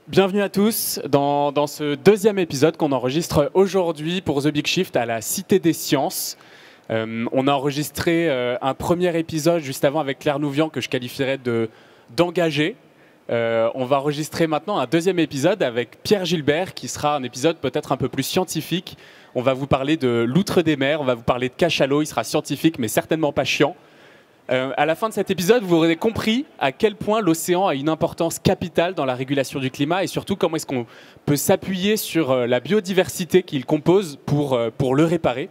Bienvenue à tous dans ce deuxième épisode qu'on enregistre aujourd'hui pour The Big Shift à la Cité des Sciences. On a enregistré un premier épisode juste avant avec Claire Nouvian que je qualifierais d'engagé. On va enregistrer maintenant un deuxième épisode avec Pierre Gilbert qui sera un épisode peut-être un peu plus scientifique. On va vous parler de l'outre des mers, on va vous parler de cachalot, il sera scientifique mais certainement pas chiant. À la fin de cet épisode, vous aurez compris à quel point l'océan a une importance capitale dans la régulation du climat et surtout comment est-ce qu'on peut s'appuyer sur la biodiversité qu'il compose pour le réparer.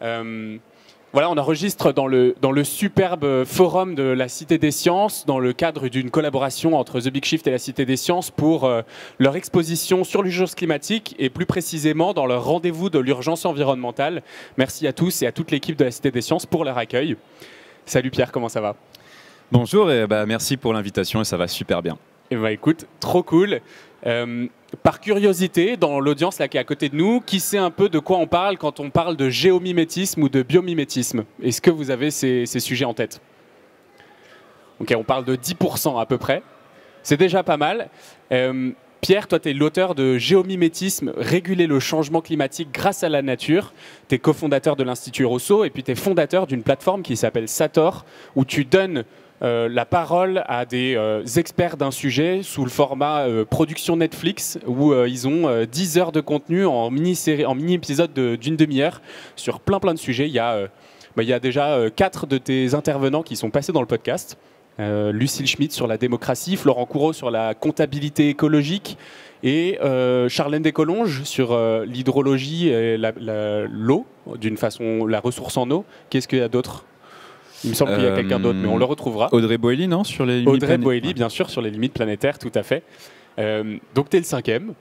Voilà, on enregistre dans le superbe forum de la Cité des Sciences, dans le cadre d'une collaboration entre The Big Shift et la Cité des Sciences pour leur exposition sur l'urgence climatique et plus précisément dans leur rendez-vous de l'urgence environnementale. Merci à tous et à toute l'équipe de la Cité des Sciences pour leur accueil. Salut Pierre, comment ça va? Bonjour et merci pour l'invitation et ça va super bien. Et écoute, trop cool. Par curiosité, dans l'audience là qui est à côté de nous, qui sait un peu de quoi on parle quand on parle de géomimétisme ou de biomimétisme? Est-ce que vous avez ces sujets en tête? Ok, on parle de 10% à peu près. C'est déjà pas mal. Pierre, toi, tu es l'auteur de Géomimétisme, réguler le changement climatique grâce à la nature. Tu es cofondateur de l'Institut Rousseau et puis tu es fondateur d'une plateforme qui s'appelle Sator, où tu donnes la parole à des experts d'un sujet sous le format production Netflix, où ils ont 10 heures de contenu en mini-épisode d'une demi-heure sur plein de sujets. Il y a déjà 4 de tes intervenants qui sont passés dans le podcast. Lucille Schmitt sur la démocratie, Florent Coureau sur la comptabilité écologique et Charlène Descolonges sur l'hydrologie et l'eau, d'une façon, la ressource en eau. Qu'est-ce qu'il y a d'autre? Il me semble qu'il y a quelqu'un d'autre, mais on le retrouvera. Audrey Boilly, non, sur les limites Audrey Boilly, bien sûr, sur les limites planétaires, tout à fait. Donc tu es le 5e.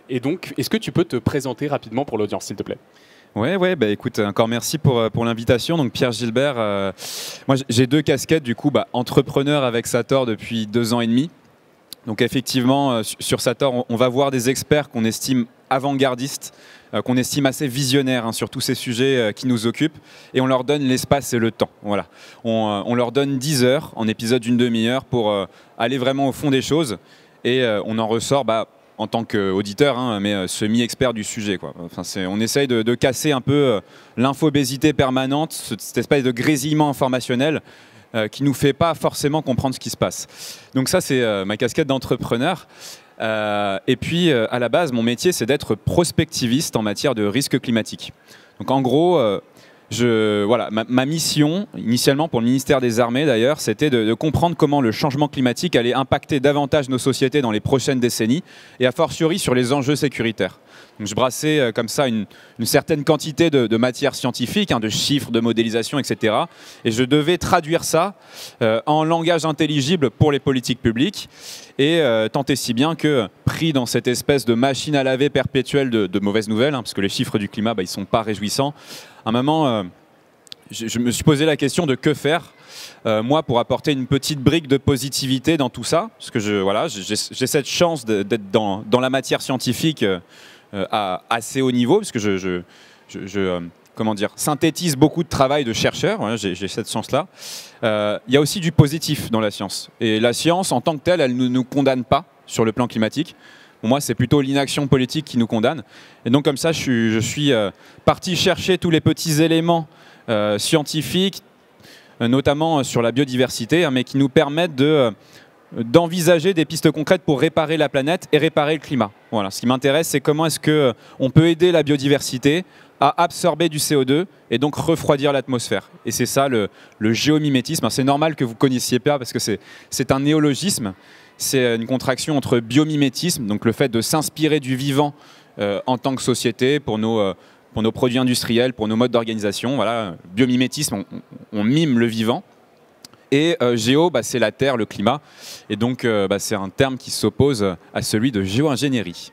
Et donc, est-ce que tu peux te présenter rapidement pour l'audience, s'il te plaît? Ouais, écoute, encore merci pour l'invitation. Donc Pierre Gilbert, moi j'ai 2 casquettes du coup, entrepreneur avec Sator depuis 2 ans et demi. Donc effectivement, sur Sator, on va voir des experts qu'on estime avant-gardistes, qu'on estime assez visionnaires sur tous ces sujets qui nous occupent, et on leur donne l'espace et le temps. Voilà. On leur donne 10 heures en épisode d'une demi-heure pour aller vraiment au fond des choses, et on en ressort en tant qu'auditeur, mais semi-expert du sujet, quoi. Enfin, on essaye de casser un peu l'infobésité permanente, cette espèce de grésillement informationnel qui ne nous fait pas forcément comprendre ce qui se passe. Donc ça, c'est ma casquette d'entrepreneur. Et puis, à la base, mon métier, c'est d'être prospectiviste en matière de risque climatique. Donc en gros, ma mission, initialement pour le ministère des Armées d'ailleurs, c'était de comprendre comment le changement climatique allait impacter davantage nos sociétés dans les prochaines décennies et a fortiori sur les enjeux sécuritaires. Donc, je brassais comme ça une certaine quantité de matières scientifiques, de chiffres, de modélisation, etc. Et je devais traduire ça en langage intelligible pour les politiques publiques et tant et si bien que, pris dans cette espèce de machine à laver perpétuelle de mauvaises nouvelles, parce que les chiffres du climat, ils ne sont pas réjouissants, à un moment, je me suis posé la question de que faire, moi, pour apporter une petite brique de positivité dans tout ça, parce que j'ai cette chance d'être dans la matière scientifique à assez haut niveau, parce que je synthétise beaucoup de travail de chercheurs, voilà, j'ai cette chance-là. Il y a aussi du positif dans la science. Et la science, en tant que telle, elle ne nous condamne pas sur le plan climatique. Pour moi, c'est plutôt l'inaction politique qui nous condamne. Et donc, comme ça, je suis parti chercher tous les petits éléments scientifiques, notamment sur la biodiversité, mais qui nous permettent d'envisager des pistes concrètes pour réparer la planète et réparer le climat. Voilà. Ce qui m'intéresse, c'est comment est-ce qu'on peut aider la biodiversité à absorber du CO2 et donc refroidir l'atmosphère. Et c'est ça le géomimétisme. Alors, c'est normal que vous ne connaissiez pas parce que c'est un néologisme. C'est une contraction entre biomimétisme, donc le fait de s'inspirer du vivant en tant que société pour nos produits industriels, pour nos modes d'organisation. Voilà. Biomimétisme, on mime le vivant. Et géo, c'est la Terre, le climat. Et donc, c'est un terme qui s'oppose à celui de géo-ingénierie.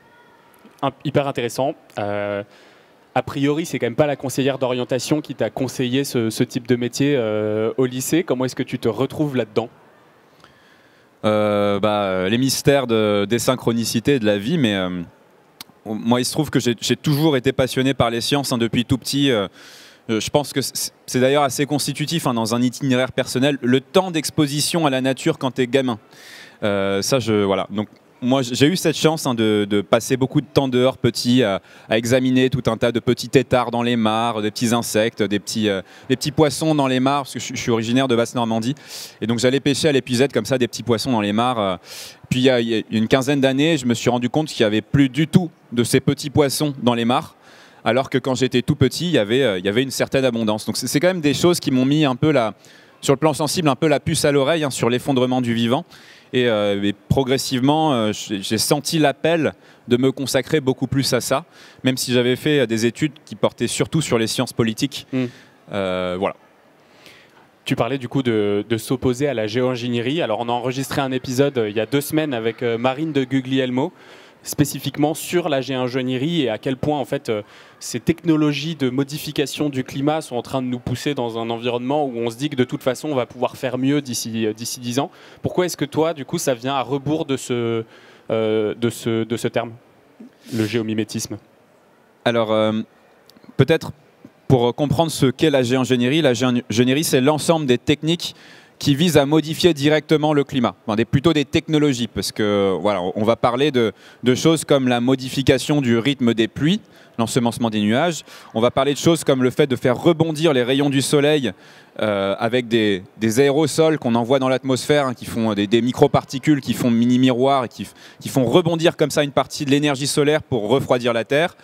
Hyper intéressant. A priori, c'est quand même pas la conseillère d'orientation qui t'a conseillé ce type de métier au lycée. Comment est-ce que tu te retrouves là-dedans? Les mystères des synchronicités de la vie, mais moi, il se trouve que j'ai toujours été passionné par les sciences depuis tout petit. Je pense que c'est d'ailleurs assez constitutif dans un itinéraire personnel, le temps d'exposition à la nature quand tu es gamin. Voilà. Donc, moi, j'ai eu cette chance de passer beaucoup de temps dehors petit à examiner tout un tas de petits têtards dans les mares, des petits insectes, des petits poissons dans les mares, parce que je suis originaire de Basse-Normandie. Et donc j'allais pêcher à l'épuisette comme ça des petits poissons dans les mares. Puis il y a une quinzaine d'années, je me suis rendu compte qu'il n'y avait plus du tout de ces petits poissons dans les mares. Alors que quand j'étais tout petit, il y avait une certaine abondance. Donc c'est quand même des choses qui m'ont mis un peu sur le plan sensible, un peu la puce à l'oreille hein, sur l'effondrement du vivant. Et progressivement, j'ai senti l'appel de me consacrer beaucoup plus à ça, même si j'avais fait des études qui portaient surtout sur les sciences politiques. Voilà. Tu parlais du coup de s'opposer à la géo-ingénierie. Alors on a enregistré un épisode il y a 2 semaines avec Marine de Guglielmo, spécifiquement sur la géo-ingénierie et à quel point en fait ces technologies de modification du climat sont en train de nous pousser dans un environnement où on se dit que de toute façon on va pouvoir faire mieux d'ici 10 ans. Pourquoi est-ce que toi du coup ça vient à rebours de ce terme, le géomimétisme? Alors peut-être pour comprendre ce qu'est la géo-ingénierie c'est l'ensemble des techniques qui visent à modifier directement le climat, plutôt des technologies, parce que voilà, on va parler de choses comme la modification du rythme des pluies, l'ensemencement des nuages. On va parler de choses comme le fait de faire rebondir les rayons du soleil avec des aérosols qu'on envoie dans l'atmosphère, hein, qui font des microparticules qui font mini-miroirs et qui font rebondir comme ça une partie de l'énergie solaire pour refroidir la Terre.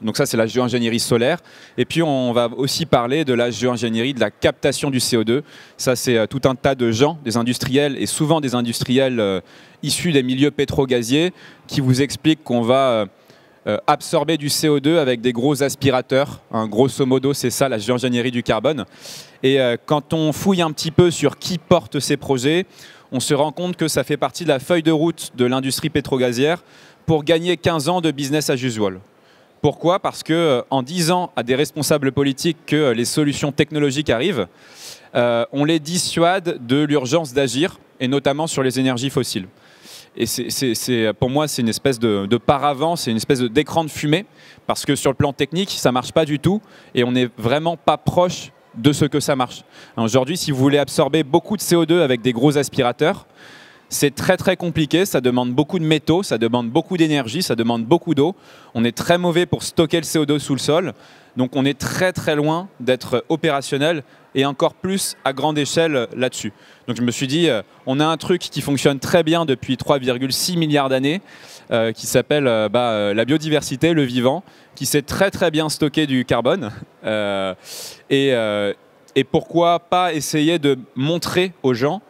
Donc ça, c'est la géo-ingénierie solaire. Et puis, on va aussi parler de la géo-ingénierie de la captation du CO2. Ça, c'est tout un tas de gens, des industriels, et souvent des industriels issus des milieux pétro-gaziers, qui vous expliquent qu'on va absorber du CO2 avec des gros aspirateurs. Hein, grosso modo, c'est ça, la géo-ingénierie du carbone. Et quand on fouille un petit peu sur qui porte ces projets, on se rend compte que ça fait partie de la feuille de route de l'industrie pétro-gazière pour gagner 15 ans de business as usual. Pourquoi? Parce qu'en disant à des responsables politiques que les solutions technologiques arrivent, on les dissuade de l'urgence d'agir, et notamment sur les énergies fossiles. Et pour moi, c'est une espèce de paravent, c'est une espèce d'écran de fumée, parce que sur le plan technique, ça ne marche pas du tout, et on n'est vraiment pas proche de ce que ça marche. Aujourd'hui, si vous voulez absorber beaucoup de CO2 avec des gros aspirateurs, c'est très très compliqué, ça demande beaucoup de métaux, ça demande beaucoup d'énergie, ça demande beaucoup d'eau. On est très mauvais pour stocker le CO2 sous le sol, donc on est très très loin d'être opérationnel et encore plus à grande échelle là-dessus. Donc je me suis dit, on a un truc qui fonctionne très bien depuis 3,6 milliards d'années, qui s'appelle la biodiversité, le vivant, qui sait très très bien stocker du carbone. Et pourquoi pas essayer de montrer aux gens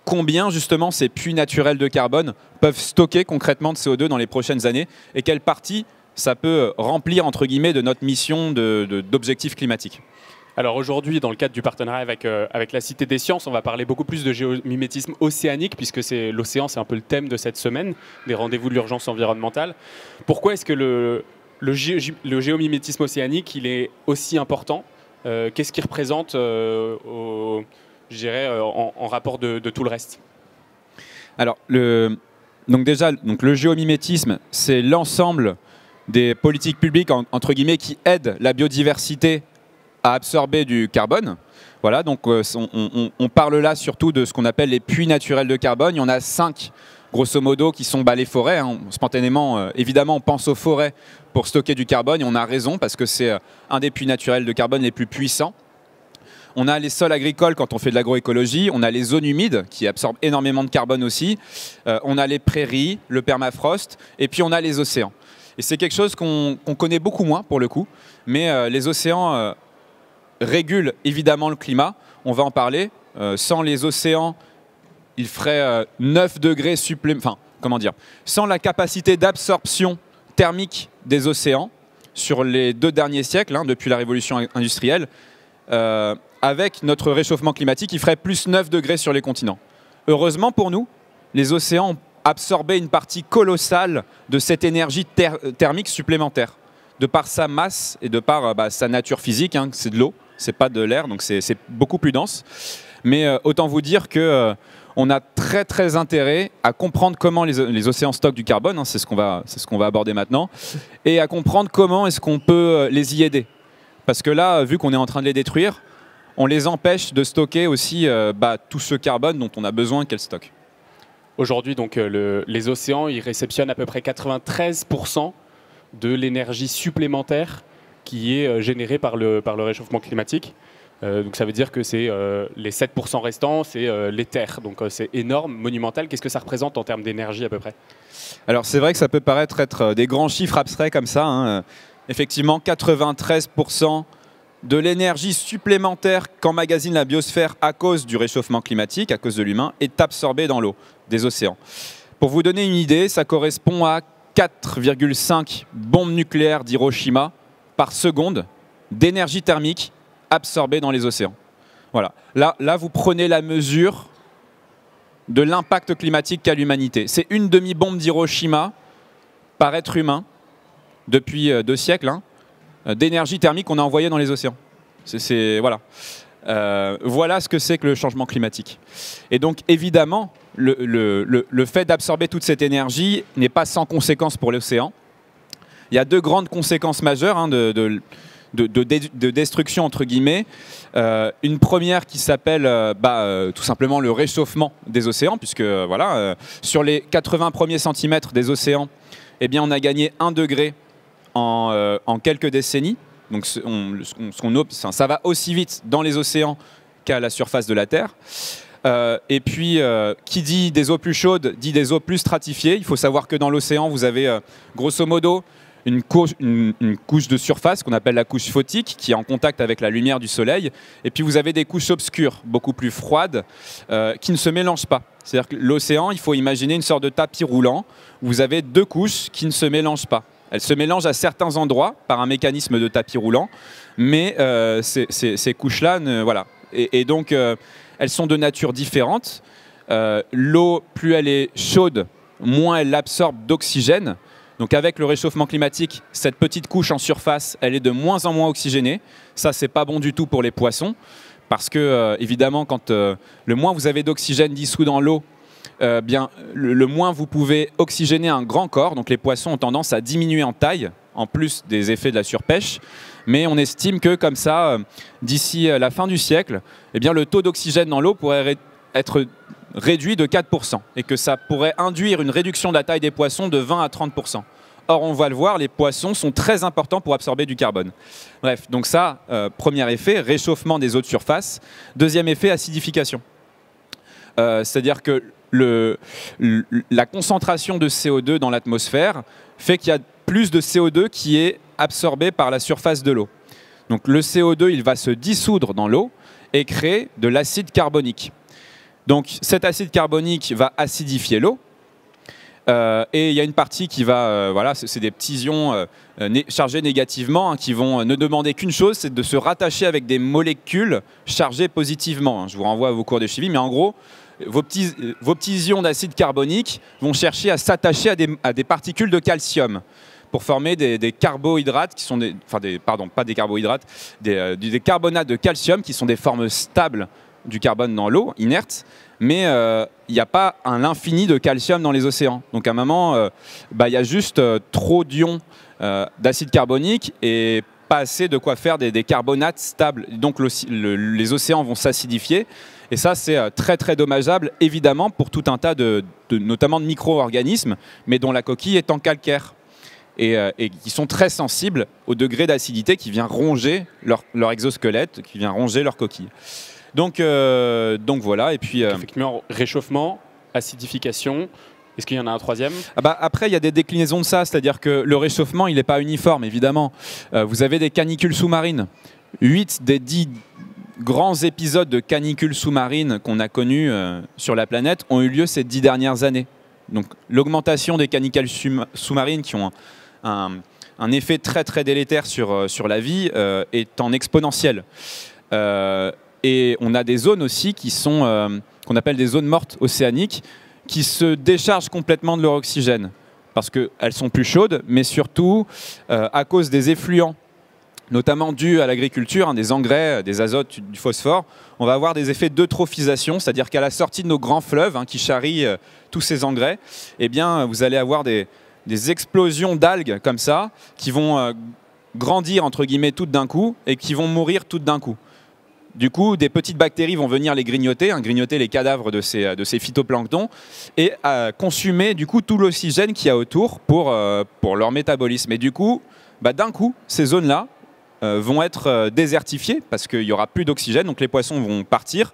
combien justement ces puits naturels de carbone peuvent stocker concrètement de CO2 dans les prochaines années et quelle partie ça peut remplir entre guillemets de notre mission d'objectifs climatiques. Alors aujourd'hui, dans le cadre du partenariat avec la Cité des Sciences, on va parler beaucoup plus de géomimétisme océanique, puisque l'océan, c'est un peu le thème de cette semaine, des rendez-vous de l'urgence environnementale. Pourquoi est-ce que le géomimétisme océanique, il est aussi important? Qu'est-ce qu'il représente je dirais, en rapport de tout le reste? Alors, donc le géomimétisme, c'est l'ensemble des politiques publiques, entre guillemets, qui aident la biodiversité à absorber du carbone. Voilà, donc on parle là surtout de ce qu'on appelle les puits naturels de carbone. Il y en a 5, grosso modo, qui sont les forêts. Hein. Spontanément, évidemment, on pense aux forêts pour stocker du carbone, et on a raison, parce que c'est un des puits naturels de carbone les plus puissants. On a les sols agricoles quand on fait de l'agroécologie, on a les zones humides qui absorbent énormément de carbone aussi, on a les prairies, le permafrost, et puis on a les océans. Et c'est quelque chose qu'on connaît beaucoup moins pour le coup, mais les océans régulent évidemment le climat, on va en parler. Sans les océans, il ferait 9 degrés supplémentaires, enfin, comment dire, sans la capacité d'absorption thermique des océans sur les 2 derniers siècles, hein, depuis la révolution industrielle, avec notre réchauffement climatique, il ferait plus 9 degrés sur les continents. Heureusement pour nous, les océans ont absorbé une partie colossale de cette énergie thermique supplémentaire, de par sa masse et de par sa nature physique, hein, c'est de l'eau, c'est pas de l'air, donc c'est beaucoup plus dense. Mais autant vous dire que on a très très intérêt à comprendre comment les océans stockent du carbone, hein, c'est ce qu'on va aborder maintenant, et à comprendre comment est-ce qu'on peut les y aider. Parce que là, vu qu'on est en train de les détruire, on les empêche de stocker aussi tout ce carbone dont on a besoin qu'elles stockent. Aujourd'hui, donc, les océans, ils réceptionnent à peu près 93% de l'énergie supplémentaire qui est générée par le réchauffement climatique. Donc ça veut dire que c'est les 7% restants, c'est les terres. Donc c'est énorme, monumental. Qu'est-ce que ça représente en termes d'énergie à peu près? Alors c'est vrai que ça peut paraître être des grands chiffres abstraits comme ça, hein. Effectivement, 93% de l'énergie supplémentaire qu'emmagasine la biosphère à cause du réchauffement climatique, à cause de l'humain, est absorbée dans l'eau des océans. Pour vous donner une idée, ça correspond à 4,5 bombes nucléaires d'Hiroshima par seconde d'énergie thermique absorbée dans les océans. Voilà. Là, vous prenez la mesure de l'impact climatique qu'a l'humanité. C'est une demi-bombe d'Hiroshima par être humain depuis 2 siècles, hein, d'énergie thermique qu'on a envoyée dans les océans. Voilà. Voilà ce que c'est que le changement climatique. Et donc, évidemment, le fait d'absorber toute cette énergie n'est pas sans conséquences pour l'océan. Il y a 2 grandes conséquences majeures, hein, de destruction, entre guillemets. Une première qui s'appelle tout simplement le réchauffement des océans, puisque voilà, sur les 80 premiers centimètres des océans, eh bien, on a gagné 1 degré en quelques décennies. Donc ça va aussi vite dans les océans qu'à la surface de la Terre. Et puis, qui dit des eaux plus chaudes, dit des eaux plus stratifiées. Il faut savoir que dans l'océan, vous avez grosso modo une couche de surface qu'on appelle la couche photique, qui est en contact avec la lumière du soleil. Et puis vous avez des couches obscures, beaucoup plus froides, qui ne se mélangent pas. C'est-à-dire que l'océan, il faut imaginer une sorte de tapis roulant, où vous avez 2 couches qui ne se mélangent pas. Elles se mélangent à certains endroits par un mécanisme de tapis roulant, mais ces couches-là, voilà. Et donc, elles sont de nature différente. L'eau, plus elle est chaude, moins elle absorbe d'oxygène. Donc avec le réchauffement climatique, cette petite couche en surface, elle est de moins en moins oxygénée. Ça, c'est pas bon du tout pour les poissons, parce que, évidemment, quand le moins vous avez d'oxygène dissous dans l'eau, bien, le moins vous pouvez oxygéner un grand corps. Donc les poissons ont tendance à diminuer en taille, en plus des effets de la surpêche. Mais on estime que comme ça, d'ici la fin du siècle, eh bien, le taux d'oxygène dans l'eau pourrait être réduit de 4%, et que ça pourrait induire une réduction de la taille des poissons de 20 à 30%. Or, on va le voir, les poissons sont très importants pour absorber du carbone. Bref, donc ça, premier effet, réchauffement des eaux de surface. Deuxième effet, acidification. C'est-à-dire que la concentration de CO2 dans l'atmosphère fait qu'il y a plus de CO2 qui est absorbé par la surface de l'eau. Donc le CO2, il va se dissoudre dans l'eau et créer de l'acide carbonique. Donc cet acide carbonique va acidifier l'eau. Et il y a une partie qui va, voilà, c'est des petits ions chargés négativement, hein, qui vont ne demander qu'une chose, c'est de se rattacher avec des molécules chargées positivement. Je vous renvoie à vos cours de chimie, mais en gros, vos petits ions d'acide carbonique vont chercher à s'attacher à des particules de calcium pour former des carbohydrates qui sont pas des carbohydrates, des carbonates de calcium qui sont des formes stables du carbone dans l'eau, inerte, mais il n'y a pas un infini de calcium dans les océans. Donc à un moment, il y a juste trop d'ions d'acide carbonique et pas assez de quoi faire des carbonates stables. Donc les océans vont s'acidifier. Et ça, c'est très très dommageable, évidemment, pour tout un tas notamment de micro-organismes, mais dont la coquille est en calcaire. Et qui sont très sensibles au degré d'acidité qui vient ronger leur exosquelette, qui vient ronger leur coquille. Donc voilà, et puis... Effectivement, réchauffement, acidification. Est-ce qu'il y en a un troisième? Après, il y a des déclinaisons de ça, c'est-à-dire que le réchauffement, il n'est pas uniforme, évidemment. Vous avez des canicules sous-marines. 8 des 10 grands épisodes de canicules sous-marines qu'on a connus sur la planète ont eu lieu ces 10 dernières années. Donc l'augmentation des canicules sous-marines qui ont un effet très très délétère sur la vie est en exponentiel. Et on a des zones aussi qui sont qu'on appelle des zones mortes océaniques qui se déchargent complètement de leur oxygène parce qu'elles sont plus chaudes, mais surtout à cause des effluents, notamment dus à l'agriculture, des engrais, des azotes, du phosphore. On va avoir des effets d'eutrophisation, c'est-à-dire qu'à la sortie de nos grands fleuves qui charrient tous ces engrais, eh bien, vous allez avoir des explosions d'algues comme ça qui vont grandir entre guillemets toutes d'un coup et qui vont mourir toutes d'un coup. Du coup, des petites bactéries vont venir les grignoter, grignoter les cadavres de ces phytoplanctons et consumer du coup tout l'oxygène qu'il y a autour pour leur métabolisme. Et du coup, d'un coup, ces zones-là vont être désertifiées parce qu'il n'y aura plus d'oxygène, donc les poissons vont partir,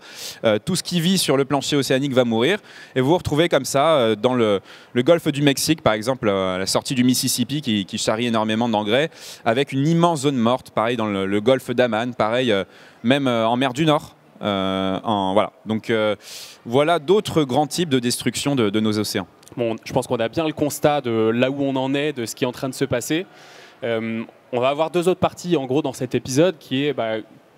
tout ce qui vit sur le plancher océanique va mourir, et vous vous retrouvez comme ça dans le golfe du Mexique, par exemple, à la sortie du Mississippi qui charrie énormément d'engrais, avec une immense zone morte, pareil dans le golfe d'Aman, pareil même en mer du Nord. Voilà. Donc voilà d'autres grands types de destruction de nos océans. Bon, je pense qu'on a bien le constat de là où on en est, de ce qui est en train de se passer. On va avoir deux autres parties en gros dans cet épisode qui est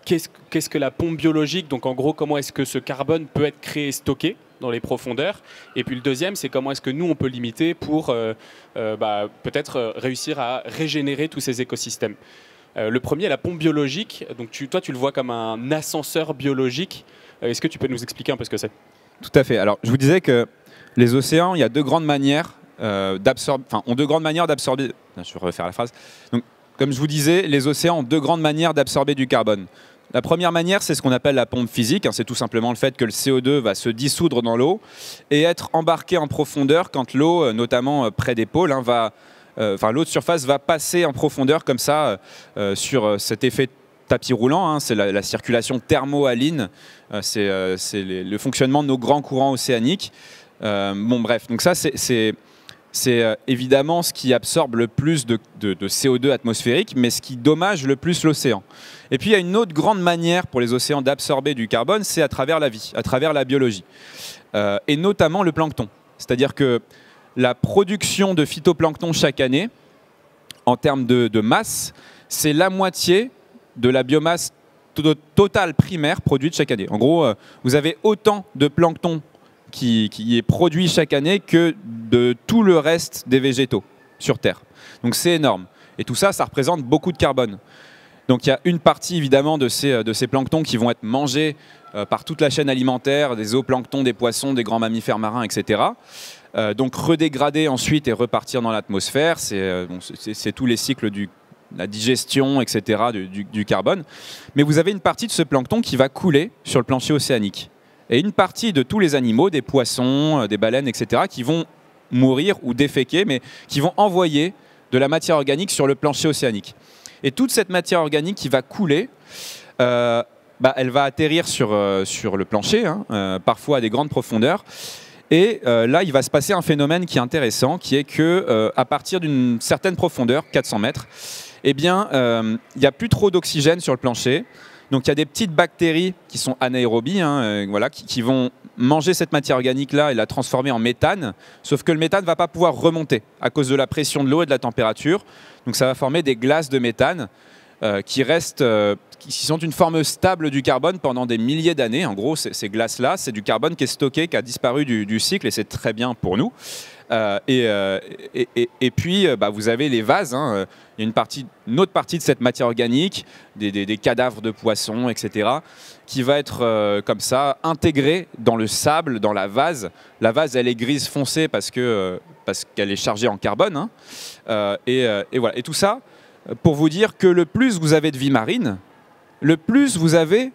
qu'est-ce que la pompe biologique, donc en gros comment est-ce que ce carbone peut être créé et stocké dans les profondeurs, et puis le deuxième c'est comment est-ce que nous on peut limiter pour peut-être réussir à régénérer tous ces écosystèmes. Le premier, la pompe biologique, donc toi tu le vois comme un ascenseur biologique. Est-ce que tu peux nous expliquer un peu ce que c'est? Tout à fait. Alors je vous disais que les océans, il y a deux grandes manières ont deux grandes manières d'absorber. Je vais refaire la phrase. Donc, comme je vous disais, les océans ont deux grandes manières d'absorber du carbone. La première manière, c'est ce qu'on appelle la pompe physique. C'est tout simplement le fait que le CO2 va se dissoudre dans l'eau et être embarqué en profondeur quand l'eau, notamment près des pôles, l'eau de surface va passer en profondeur comme ça sur cet effet tapis roulant. C'est la circulation thermohaline. C'est le fonctionnement de nos grands courants océaniques. Bref, donc ça, c'est évidemment ce qui absorbe le plus de CO2 atmosphérique, mais ce qui dommage le plus l'océan. Et puis il y a une autre grande manière pour les océans d'absorber du carbone, c'est à travers la vie, à travers la biologie, et notamment le plancton. C'est-à-dire que la production de phytoplancton chaque année, en termes de masse, c'est la moitié de la biomasse totale primaire produite chaque année. En gros, vous avez autant de plancton qui est produit chaque année que de tout le reste des végétaux sur Terre. Donc c'est énorme. Et tout ça, ça représente beaucoup de carbone. Donc il y a une partie évidemment de ces planctons qui vont être mangés par toute la chaîne alimentaire, des zooplanctons, des poissons, des grands mammifères marins, etc. Donc redégradés ensuite et repartir dans l'atmosphère. C'est tous les cycles la digestion, etc. du carbone. Mais vous avez une partie de ce plancton qui va couler sur le plancher océanique. Et une partie de tous les animaux, des poissons, des baleines, etc., qui vont mourir ou déféquer, mais qui vont envoyer de la matière organique sur le plancher océanique. Et toute cette matière organique qui va couler, elle va atterrir sur le plancher, parfois à des grandes profondeurs. Et là, il va se passer un phénomène qui est intéressant, qui est que à partir d'une certaine profondeur, 400 mètres, il n'y a plus trop d'oxygène sur le plancher. Donc il y a des petites bactéries qui sont anaérobies, qui vont manger cette matière organique-là et la transformer en méthane, sauf que le méthane ne va pas pouvoir remonter à cause de la pression de l'eau et de la température. Donc ça va former des glaces de méthane qui sont une forme stable du carbone pendant des milliers d'années. En gros, ces glaces-là, c'est du carbone qui est stocké, qui a disparu du cycle, et c'est très bien pour nous. Et puis, vous avez les vases. Il y a une autre partie de cette matière organique, des cadavres de poissons, etc., qui va être comme ça intégrée dans le sable, dans la vase. La vase, elle est grise foncée parce qu'elle est chargée en carbone. Voilà. Et tout ça pour vous dire que le plus vous avez de vie marine, le plus vous avez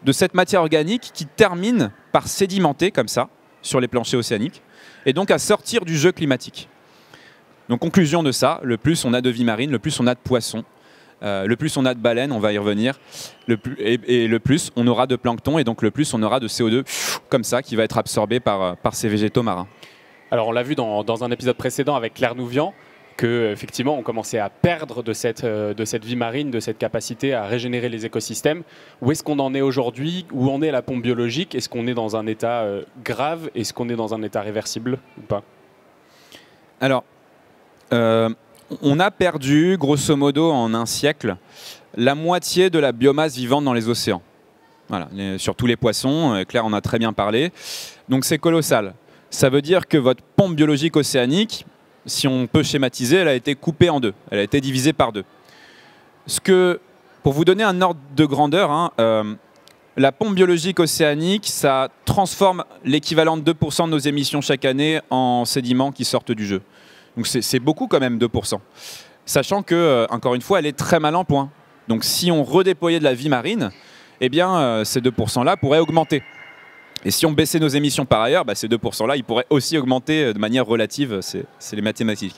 de cette matière organique qui termine par sédimenter comme ça sur les planchers océaniques et donc à sortir du jeu climatique. Donc conclusion de ça, le plus on a de vie marine, le plus on a de poissons, le plus on a de baleines, on va y revenir, le plus on aura de plancton et donc le plus on aura de CO2 comme ça qui va être absorbé par ces végétaux marins. Alors on l'a vu dans un épisode précédent avec Claire Nouvian, qu'effectivement on commençait à perdre de cette vie marine, de cette capacité à régénérer les écosystèmes. Où est-ce qu'on en est aujourd'hui? Où en est la pompe biologique? Est-ce qu'on est dans un état grave? Est-ce qu'on est dans un état réversible ou pas? Alors, on a perdu, grosso modo, en un siècle, la moitié de la biomasse vivante dans les océans. Voilà, sur tous les poissons, Claire en a très bien parlé. Donc c'est colossal. Ça veut dire que votre pompe biologique océanique, si on peut schématiser, elle a été coupée en deux. Elle a été divisée par deux. Pour vous donner un ordre de grandeur, la pompe biologique océanique, ça transforme l'équivalent de 2% de nos émissions chaque année en sédiments qui sortent du jeu. Donc c'est beaucoup quand même, 2%. Sachant que, encore une fois, elle est très mal en point. Donc si on redéployait de la vie marine, eh bien, ces 2%-là pourraient augmenter. Et si on baissait nos émissions par ailleurs, ces 2%-là, ils pourraient aussi augmenter de manière relative, c'est les mathématiques.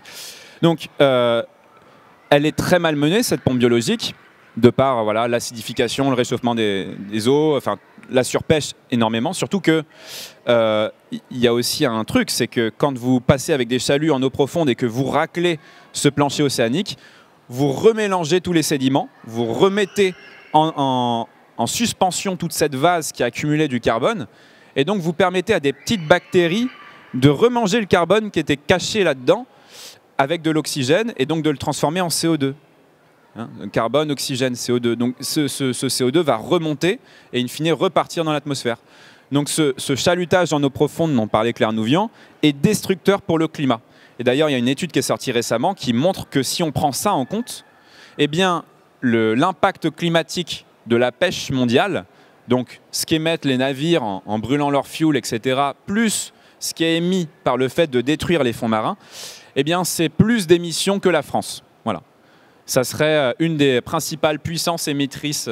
Donc, elle est très mal menée, cette pompe biologique, de par l'acidification, le réchauffement des eaux, enfin, la surpêche énormément. Surtout qu'il y a aussi un truc, c'est que quand vous passez avec des chaluts en eau profonde et que vous raclez ce plancher océanique, vous remélangez tous les sédiments, vous remettez en suspension toute cette vase qui a accumulé du carbone, et donc vous permettez à des petites bactéries de remanger le carbone qui était caché là-dedans avec de l'oxygène et donc de le transformer en CO2. Carbone, oxygène, CO2. Donc ce CO2 va remonter et in fine repartir dans l'atmosphère. Donc ce chalutage en eau profonde dont parlait Claire Nouvian est destructeur pour le climat. Et d'ailleurs, il y a une étude qui est sortie récemment qui montre que si on prend ça en compte, eh bien l'impact climatique de la pêche mondiale, donc ce qu'émettent les navires en brûlant leur fuel, etc., plus ce qui est émis par le fait de détruire les fonds marins, eh bien c'est plus d'émissions que la France. Voilà. Ça serait une des principales puissances émettrices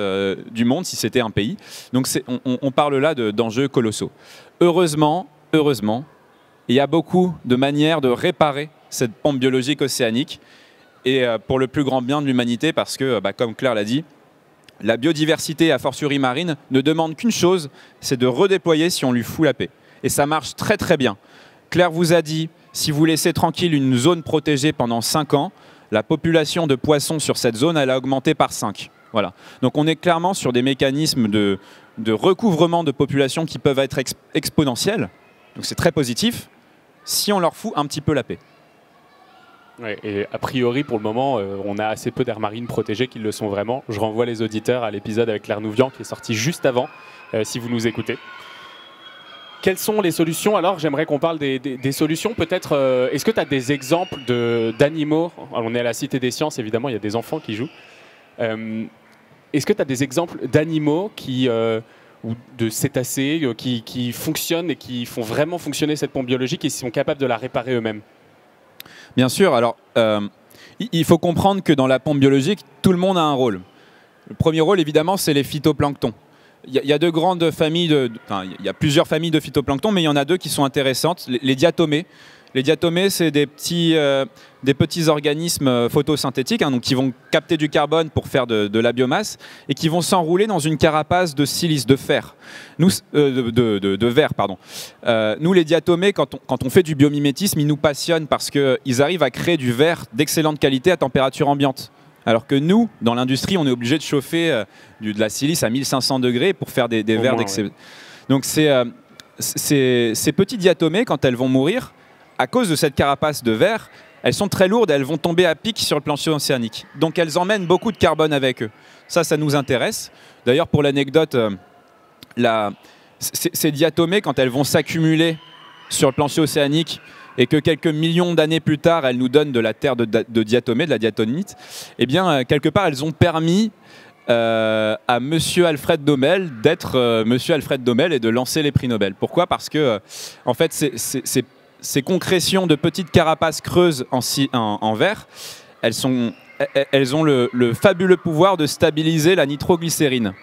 du monde si c'était un pays. Donc on parle là d'enjeux colossaux. Heureusement, il y a beaucoup de manières de réparer cette pompe biologique océanique et pour le plus grand bien de l'humanité parce que, comme Claire l'a dit, la biodiversité, a fortiori marine, ne demande qu'une chose, c'est de redéployer si on lui fout la paix. Et ça marche très très bien. Claire vous a dit, si vous laissez tranquille une zone protégée pendant 5 ans, la population de poissons sur cette zone, elle a augmenté par 5. Voilà. Donc on est clairement sur des mécanismes de recouvrement de population qui peuvent être exponentiels. Donc c'est très positif, si on leur fout un petit peu la paix. Ouais, et a priori, pour le moment, on a assez peu d'aires marines protégées qui le sont vraiment. Je renvoie les auditeurs à l'épisode avec Claire Nouvian qui est sorti juste avant, si vous nous écoutez. Quelles sont les solutions? Alors, j'aimerais qu'on parle des solutions. Peut-être, est-ce que tu as des exemples d'animaux? On est à la Cité des Sciences, évidemment, il y a des enfants qui jouent. Est-ce que tu as des exemples d'animaux ou de cétacés qui fonctionnent et qui font vraiment fonctionner cette pompe biologique et qui sont capables de la réparer eux-mêmes? Bien sûr, alors il faut comprendre que dans la pompe biologique, tout le monde a un rôle. Le premier rôle, évidemment, c'est les phytoplanctons. Il y a deux grandes familles, il y a plusieurs familles de phytoplancton, mais il y en a deux qui sont intéressantes, les diatomées. Les diatomées, c'est des petits organismes photosynthétiques donc qui vont capter du carbone pour faire de la biomasse et qui vont s'enrouler dans une carapace de silice, de fer. Nous, de verre, pardon. Nous, les diatomées, quand on fait du biomimétisme, ils nous passionnent parce qu'ils arrivent à créer du verre d'excellente qualité à température ambiante. Alors que nous, dans l'industrie, on est obligé de chauffer de la silice à 1500 degrés pour faire des verres d'excellence. Ouais. Donc ces petits diatomées, quand elles vont mourir, à cause de cette carapace de verre, elles sont très lourdes et elles vont tomber à pic sur le plancher océanique. Donc elles emmènent beaucoup de carbone avec eux. Ça nous intéresse. D'ailleurs, pour l'anecdote, ces diatomées, quand elles vont s'accumuler sur le plancher océanique et que quelques millions d'années plus tard, elles nous donnent de la terre de diatomée, de la diatomite, eh bien, quelque part, elles ont permis à Monsieur Alfred Nobel d'être Monsieur Alfred Nobel et de lancer les prix Nobel. Pourquoi? Parce que, en fait, ces concrétions de petites carapaces creuses en verre, elles ont le fabuleux pouvoir de stabiliser la nitroglycérine.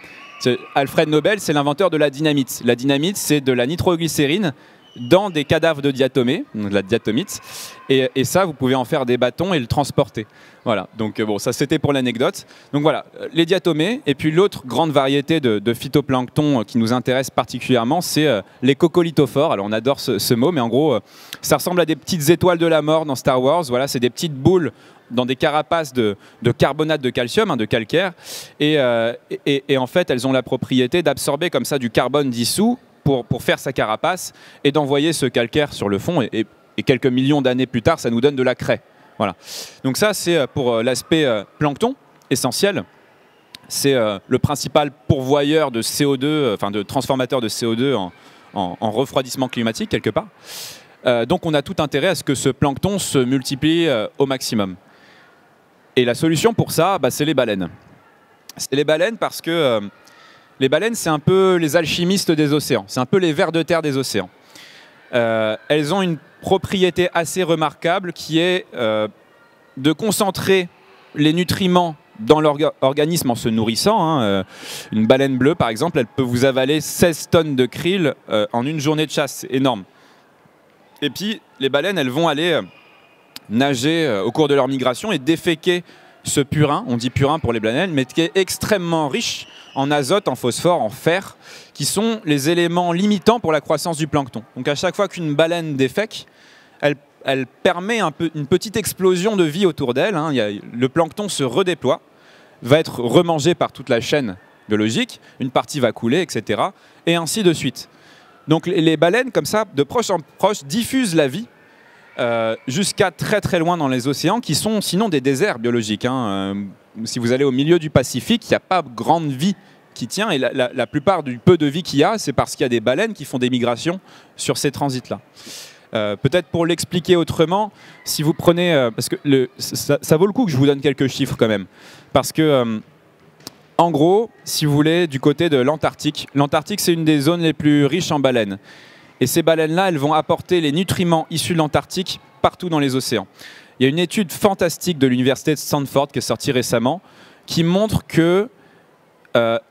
Alfred Nobel, c'est l'inventeur de la dynamite. La dynamite, c'est de la nitroglycérine dans des cadavres de diatomée, donc de la diatomite, et ça, vous pouvez en faire des bâtons et le transporter. Voilà, donc bon, ça c'était pour l'anecdote. Donc voilà, les diatomées, et puis l'autre grande variété de phytoplancton qui nous intéresse particulièrement, c'est les coccolithophores. Alors on adore ce mot, mais en gros, ça ressemble à des petites étoiles de la mort dans Star Wars. Voilà, c'est des petites boules dans des carapaces de carbonate de calcium, de calcaire, et en fait, elles ont la propriété d'absorber comme ça du carbone dissous pour faire sa carapace et d'envoyer ce calcaire sur le fond et quelques millions d'années plus tard, ça nous donne de la craie. Voilà. Donc ça, c'est pour l'aspect plancton essentiel. C'est le principal pourvoyeur de CO2, enfin de transformateur de CO2 en refroidissement climatique quelque part. Donc on a tout intérêt à ce que ce plancton se multiplie au maximum. Et la solution pour ça, c'est les baleines. C'est les baleines parce que les baleines, c'est un peu les alchimistes des océans. C'est un peu les vers de terre des océans. Elles ont une propriété assez remarquable qui est de concentrer les nutriments dans l'organisme en se nourrissant. Hein. Une baleine bleue, par exemple, elle peut vous avaler 16 tonnes de krill en une journée de chasse. C'est énorme. Et puis, les baleines, elles vont aller nager au cours de leur migration et déféquer ce purin, on dit purin pour les baleines, mais qui est extrêmement riche en azote, en phosphore, en fer, qui sont les éléments limitants pour la croissance du plancton. Donc à chaque fois qu'une baleine défèque, elle permet une petite explosion de vie autour d'elle. Hein. Le plancton se redéploie, va être remangé par toute la chaîne biologique, une partie va couler, etc. Et ainsi de suite. Donc les baleines, comme ça, de proche en proche, diffusent la vie jusqu'à très très loin dans les océans, qui sont sinon des déserts biologiques. Hein. Si vous allez au milieu du Pacifique, il n'y a pas grande vie qui tient, et la plupart du peu de vie qu'il y a, c'est parce qu'il y a des baleines qui font des migrations sur ces transits-là. Peut-être pour l'expliquer autrement, si vous prenez... parce que ça vaut le coup que je vous donne quelques chiffres quand même. Parce que, en gros, si vous voulez, du côté de l'Antarctique, l'Antarctique c'est une des zones les plus riches en baleines. Et ces baleines-là, elles vont apporter les nutriments issus de l'Antarctique partout dans les océans. Il y a une étude fantastique de l'université de Stanford qui est sortie récemment, qui montre que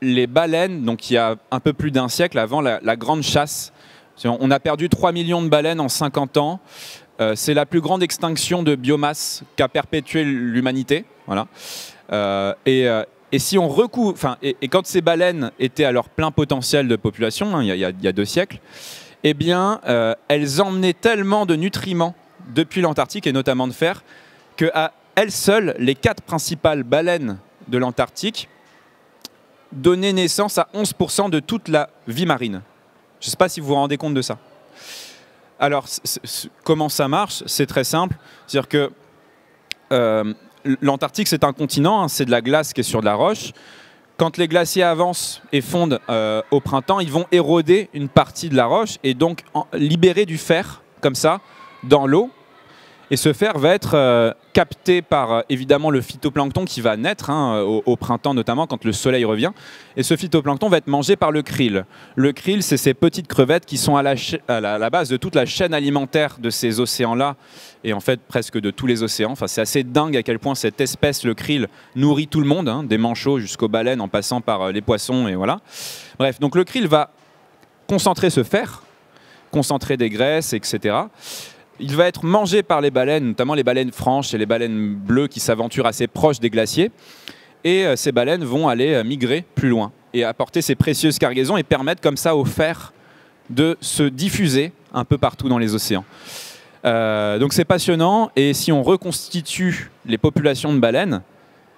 les baleines, donc il y a un peu plus d'un siècle avant la grande chasse, on a perdu 3 millions de baleines en 50 ans. C'est la plus grande extinction de biomasse qu'a perpétuée l'humanité. Voilà. Et si on recouvre, et quand ces baleines étaient à leur plein potentiel de population, hein, il y a 2 siècles, eh bien, elles emmenaient tellement de nutriments depuis l'Antarctique, et notamment de fer, qu'à elles seules, les 4 principales baleines de l'Antarctique donnaient naissance à 11% de toute la vie marine. Je ne sais pas si vous vous rendez compte de ça. Alors, comment ça marche? C'est très simple. C'est-à-dire que l'Antarctique, c'est un continent, hein, c'est de la glace qui est sur de la roche. Quand les glaciers avancent et fondent au printemps, ils vont éroder une partie de la roche et donc libérer du fer, comme ça, dans l'eau. Et ce fer va être capté par, évidemment, le phytoplancton qui va naître hein, au printemps, notamment quand le soleil revient. Et ce phytoplancton va être mangé par le krill. Le krill, c'est ces petites crevettes qui sont à la base de toute la chaîne alimentaire de ces océans-là, et en fait presque de tous les océans. Enfin, c'est assez dingue à quel point cette espèce, le krill, nourrit tout le monde, hein, des manchots jusqu'aux baleines, en passant par les poissons, et voilà. Bref, donc le krill va concentrer ce fer, concentrer des graisses, etc. Il va être mangé par les baleines, notamment les baleines franches et les baleines bleues qui s'aventurent assez proches des glaciers. Et ces baleines vont aller migrer plus loin et apporter ces précieuses cargaisons et permettre comme ça au fer de se diffuser un peu partout dans les océans. Donc c'est passionnant, et si on reconstitue les populations de baleines,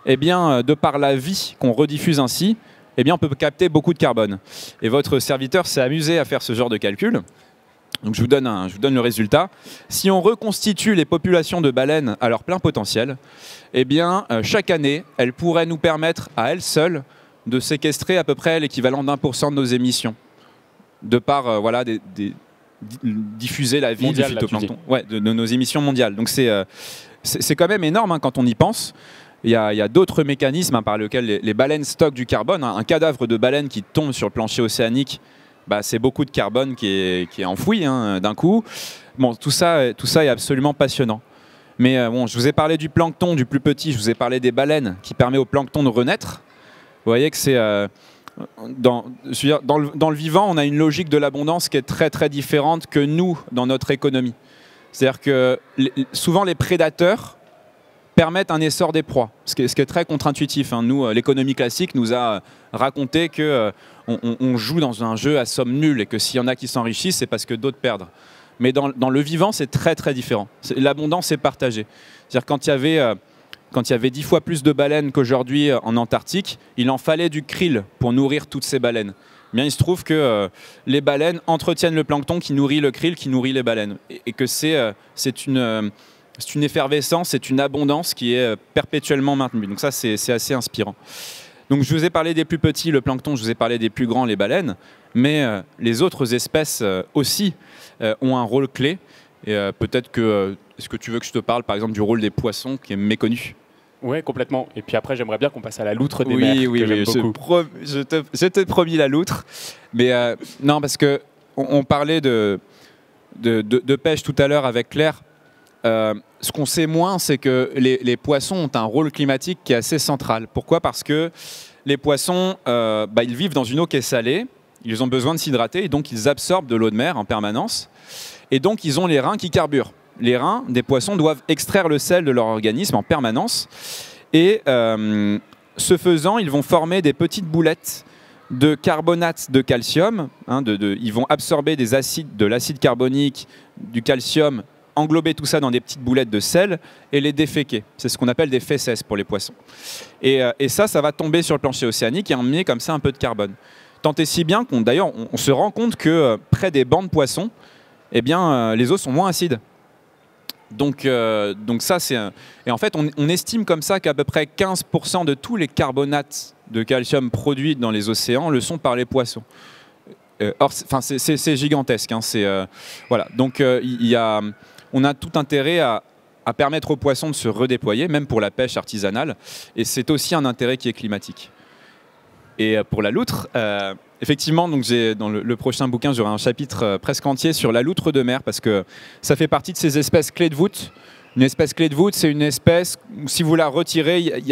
eh bien, de par la vie qu'on rediffuse ainsi, eh bien, on peut capter beaucoup de carbone. Et votre serviteur s'est amusé à faire ce genre de calcul. Donc je vous donne le résultat. Si on reconstitue les populations de baleines à leur plein potentiel, eh bien, chaque année, elles pourraient nous permettre à elles seules de séquestrer à peu près l'équivalent d'1% de nos émissions, de par voilà, diffuser la vie mondiale, du phytoplancton, ouais, de nos émissions mondiales. Donc c'est quand même énorme hein, quand on y pense. Il y a d'autres mécanismes hein, par lesquels les baleines stockent du carbone. Hein. Un cadavre de baleine qui tombe sur le plancher océanique, bah, c'est beaucoup de carbone qui est enfoui hein, d'un coup. Bon, tout ça est absolument passionnant. Mais bon, je vous ai parlé du plancton, du plus petit, je vous ai parlé des baleines qui permet au plancton de renaître. Vous voyez que c'est dans le vivant, on a une logique de l'abondance qui est très très différente que nous dans notre économie. C'est-à-dire que souvent les prédateurs permettent un essor des proies, ce qui est très contre-intuitif. Hein. Nous, l'économie classique nous a raconté qu'on joue dans un jeu à somme nulle et que s'il y en a qui s'enrichissent, c'est parce que d'autres perdent. Mais dans le vivant, c'est très très différent. L'abondance est partagée. C'est-à-dire quand il y avait 10 fois plus de baleines qu'aujourd'hui en Antarctique, il en fallait du krill pour nourrir toutes ces baleines. Bien, il se trouve que les baleines entretiennent le plancton qui nourrit le krill, qui nourrit les baleines. Et que c'est une effervescence, c'est une abondance qui est perpétuellement maintenue. Donc ça, c'est assez inspirant. Donc je vous ai parlé des plus petits, le plancton, je vous ai parlé des plus grands, les baleines, mais les autres espèces aussi ont un rôle clé. Et peut-être que, est-ce que tu veux que je te parle par exemple du rôle des poissons qui est méconnu? Oui, complètement. Et puis après, j'aimerais bien qu'on passe à la loutre des mers. Oui, je te promis la loutre. Mais non, parce qu'on parlait de pêche tout à l'heure avec Claire. Ce qu'on sait moins, c'est que les poissons ont un rôle climatique qui est assez central. Pourquoi? Parce que les poissons, ils vivent dans une eau qui est salée, ils ont besoin de s'hydrater, et donc ils absorbent de l'eau de mer en permanence, et donc ils ont les reins qui carburent. Les reins des poissons doivent extraire le sel de leur organisme en permanence, et ce faisant, ils vont former des petites boulettes de carbonate de calcium. Ils vont absorber de l'acide carbonique, du calcium, englober tout ça dans des petites boulettes de sel et les déféquer. C'est ce qu'on appelle des fesses pour les poissons. Et ça va tomber sur le plancher océanique et emmener comme ça un peu de carbone. Tant et si bien qu'on on se rend compte que près des bancs de poissons, les eaux sont moins acides. Donc ça, et en fait, on estime comme ça qu'à peu près 15% de tous les carbonates de calcium produits dans les océans le sont par les poissons. C'est gigantesque. Voilà. Donc on a tout intérêt à permettre aux poissons de se redéployer, même pour la pêche artisanale. Et c'est aussi un intérêt qui est climatique. Et pour la loutre, effectivement, donc dans le prochain bouquin, j'aurai un chapitre presque entier sur la loutre de mer, parce que ça fait partie de ces espèces clés de voûte. Une espèce clé de voûte, c'est une espèce où si vous la retirez,